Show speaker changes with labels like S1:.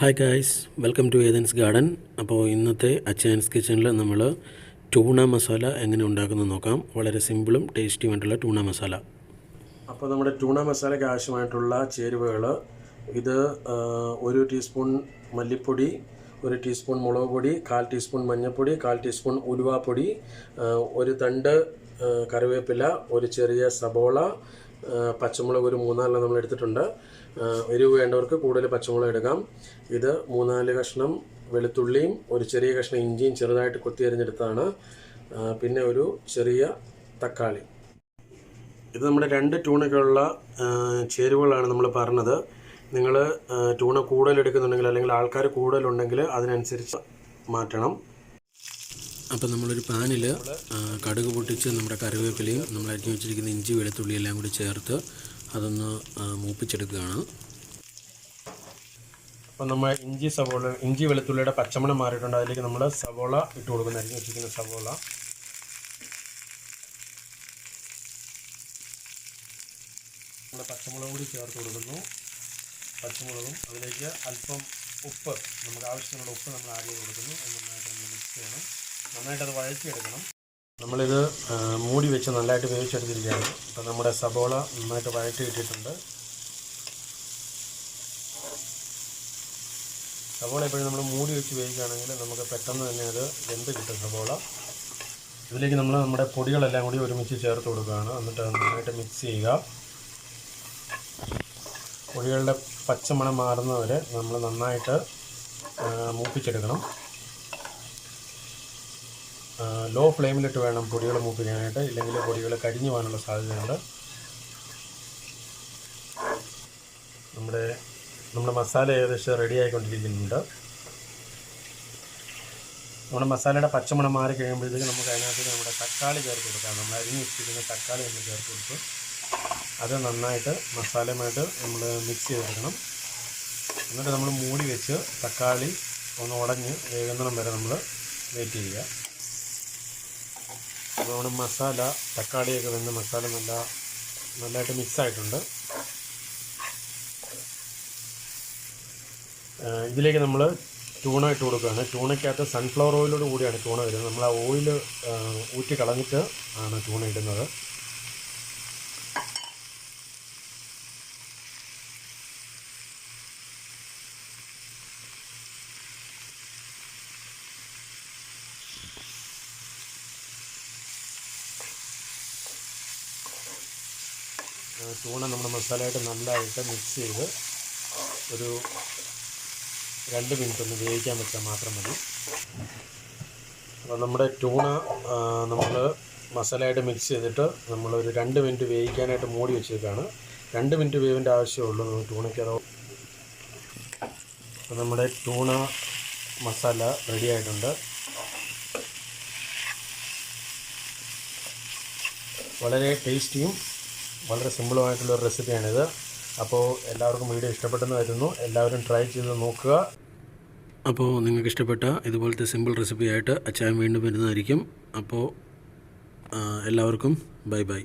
S1: Hi guys, welcome to Athens garden. അപ്പോൾ ഇന്നത്തെ അച്ചായൻസ് കിച്ചണിൽ നമ്മൾ ടൂണ മസാല എങ്ങനെ ഉണ്ടാക്കുന്നത് നോക്കാം. വളരെ സിമ്പിളും ടേസ്റ്റിയുമായിട്ടുള്ള ടൂണ മസാല. അപ്പോൾ നമ്മുടെ ടൂണ മസാലയ്ക്ക് ആവശ്യമായിട്ടുള്ള ചേരുവകൾ ഇത് 1 ടീസ്പൂൺ മല്ലിപ്പൊടി, 1 ടീസ്പൂൺ മുളക് പൊടി, 1/4 ടീസ്പൂൺ മഞ്ഞൾപ്പൊടി, 1/4 ടീസ്പൂൺ ഉലുവാപ്പൊടി, 1 തണ്ട് കറിവേപ്പില, ഒരു ചെറിയ സബോള, പച്ചമുളക് ഒരു 3-4 നമ്മൾ എടുത്തിട്ടുണ്ട്. എരിവ് വേണ്ടവർക്ക് കൂടുതൽ പച്ചമുളക് എടുക്കാം. ഇത് 3-4 കഷ്ണം വെളുത്തുള്ളിയും ഒരു ചെറിയ കഷ്ണം ഇഞ്ചിയും ചെറുതായിട്ട് കൊത്തി അരിഞ്ഞെടുത്തതാണ്. പിന്നെ ഒരു ചെറിയ തക്കാളി. ഇത് നമ്മുടെ 2 ടൂണയ്ക്കുള്ള ചേരുവകളാണ് നമ്മൾ പറഞ്ഞത്. നിങ്ങൾ ടൂണ കൂടുതൽ എടുക്കുന്നുണ്ടെങ്കിൽ അല്ലെങ്കിൽ ആൾക്കാർ കൂടുതലുണ്ടെങ്കിൽ അതിനനുസരിച്ച് മാറ്റണം. അപ്പോൾ നമ്മളൊരു പാനിൽ കടുക് പൊട്ടിച്ച് നമ്മുടെ കറിവേപ്പിലയും നമ്മൾ അരിഞ്ഞു വെച്ചിരിക്കുന്ന ഇഞ്ചി വെളുത്തുള്ളി എല്ലാം കൂടി ചേർത്ത് അതൊന്ന് മൂപ്പിച്ചെടുക്കുകയാണ്. അപ്പോൾ നമ്മൾ ഇഞ്ചി വെളുത്തുള്ളിയുടെ പച്ചമണം മാറിയിട്ടുണ്ട്. അതിലേക്ക് നമ്മൾ സവോള ഇട്ട് കൊടുക്കുന്നു. അരിഞ്ഞു വെച്ചിരിക്കുന്ന സവോള, നമ്മൾ പച്ചമുളക് കൂടി ചേർത്ത് കൊടുക്കുന്നു. പച്ചമുളകും അതിലേക്ക് അല്പം ഉപ്പ്, നമുക്ക് ആവശ്യത്തിനുള്ള ഉപ്പ് നമ്മൾ ആഡ് ചെയ്ത് കൊടുക്കുന്നു. നന്നായിട്ട് നമ്മൾ മിക്സ് ചെയ്യണം. നന്നായിട്ട് അത് വഴറ്റിയെടുക്കണം. നമ്മളിത് മൂടി വെച്ച് നല്ലതായിട്ട് വേവിച്ചെടുത്തിരിക്കുകയാണ്. അപ്പോൾ നമ്മുടെ സബോള നന്നായിട്ട് വഴറ്റി ഇട്ടിട്ടുണ്ട്. സബോള എപ്പോഴും നമ്മൾ മൂടി വെച്ച് വേവിക്കുകയാണെങ്കിൽ നമുക്ക് പെട്ടെന്ന് തന്നെ അത് വെന്ത് കിട്ടും സബോള. ഇതിലേക്ക് നമ്മൾ നമ്മുടെ പൊടികളെല്ലാം കൂടി ഒരുമിച്ച് ചേർത്ത് കൊടുക്കുകയാണ്. എന്നിട്ട് നന്നായിട്ട് മിക്സ് ചെയ്യുക. പൊടികളുടെ പച്ചമണം മാറുന്നവരെ നമ്മൾ നന്നായിട്ട് മൂപ്പിച്ചെടുക്കണം. ലോ ഫ്ലെയിമിലിട്ട് വേണം പൊടികൾ മൂപ്പിക്കാനായിട്ട്, ഇല്ലെങ്കിൽ പൊടികൾ കരിഞ്ഞു പോകാനുള്ള സാധ്യതയുണ്ട്. നമ്മുടെ മസാല ഏകദേശം റെഡി ആയിക്കൊണ്ടിരിക്കുന്നുണ്ട്. നമ്മുടെ മസാലയുടെ പച്ചമണം മാറി കഴിയുമ്പോഴത്തേക്ക് നമുക്ക് അതിനകത്ത് നമ്മുടെ തക്കാളി ചേർത്ത് കൊടുക്കാം. നമ്മൾ അരിഞ്ഞ് വെച്ചിരിക്കുന്ന തക്കാളി ഒന്ന് ചേർത്ത് കൊടുത്ത് അത് നന്നായിട്ട് മസാലയുമായിട്ട് നമ്മൾ മിക്സ് ചെയ്തെടുക്കണം. എന്നിട്ട് നമ്മൾ മൂടി വെച്ച് തക്കാളി ഒന്ന് ഉടഞ്ഞ് വേകുന്നിടം വരെ നമ്മൾ വെയിറ്റ് ചെയ്യുക. അപ്പോൾ നമ്മുടെ മസാല തക്കാളിയൊക്കെ വെന്ത് മസാല നല്ലതായിട്ട് മിക്സായിട്ടുണ്ട്. ഇതിലേക്ക് നമ്മൾ ടൂണ ഇട്ട് കൊടുക്കുകയാണ്. ടൂണയ്ക്കകത്ത് സൺഫ്ലവർ ഓയിലോട് കൂടിയാണ് ടൂണ വരുന്നത്. നമ്മൾ ആ ഓയിൽ ഊറ്റി കളഞ്ഞിട്ട് ആണ് ടൂണ ഇടുന്നത്. ടൂണ നമ്മുടെ മസാലയായിട്ട് നല്ലതായിട്ട് മിക്സ് ചെയ്ത് ഒരു 2 മിനിറ്റ് ഒന്ന് വേവിക്കാൻ വെച്ചാൽ മാത്രം മതി. അപ്പോൾ നമ്മുടെ ടൂണ നമ്മൾ മസാലയായിട്ട് മിക്സ് ചെയ്തിട്ട് നമ്മളൊരു 2 മിനിറ്റ് വേവിക്കാനായിട്ട് മൂടി വെച്ചേക്കാണ്. 2 മിനിറ്റ് വേവിൻ്റെ ആവശ്യമുള്ളൂ ടൂണയ്ക്ക്. അപ്പോൾ നമ്മുടെ ടൂണ മസാല റെഡി ആയിട്ടുണ്ട്. വളരെ ടേസ്റ്റിയും വളരെ സിമ്പിളുമായിട്ടുള്ളൊരു റെസിപ്പിയാണിത്. അപ്പോൾ എല്ലാവർക്കും വീഡിയോ ഇഷ്ടപ്പെട്ടെന്ന് കരുതുന്നു. എല്ലാവരും ട്രൈ ചെയ്ത് നോക്കുക. അപ്പോൾ നിങ്ങൾക്ക് ഇഷ്ടപ്പെട്ട ഇതുപോലത്തെ സിമ്പിൾ റെസിപ്പിയായിട്ട് അച്ചായൻ വീണ്ടും വരുന്നതായിരിക്കും. അപ്പോൾ എല്ലാവർക്കും ബൈ ബൈ.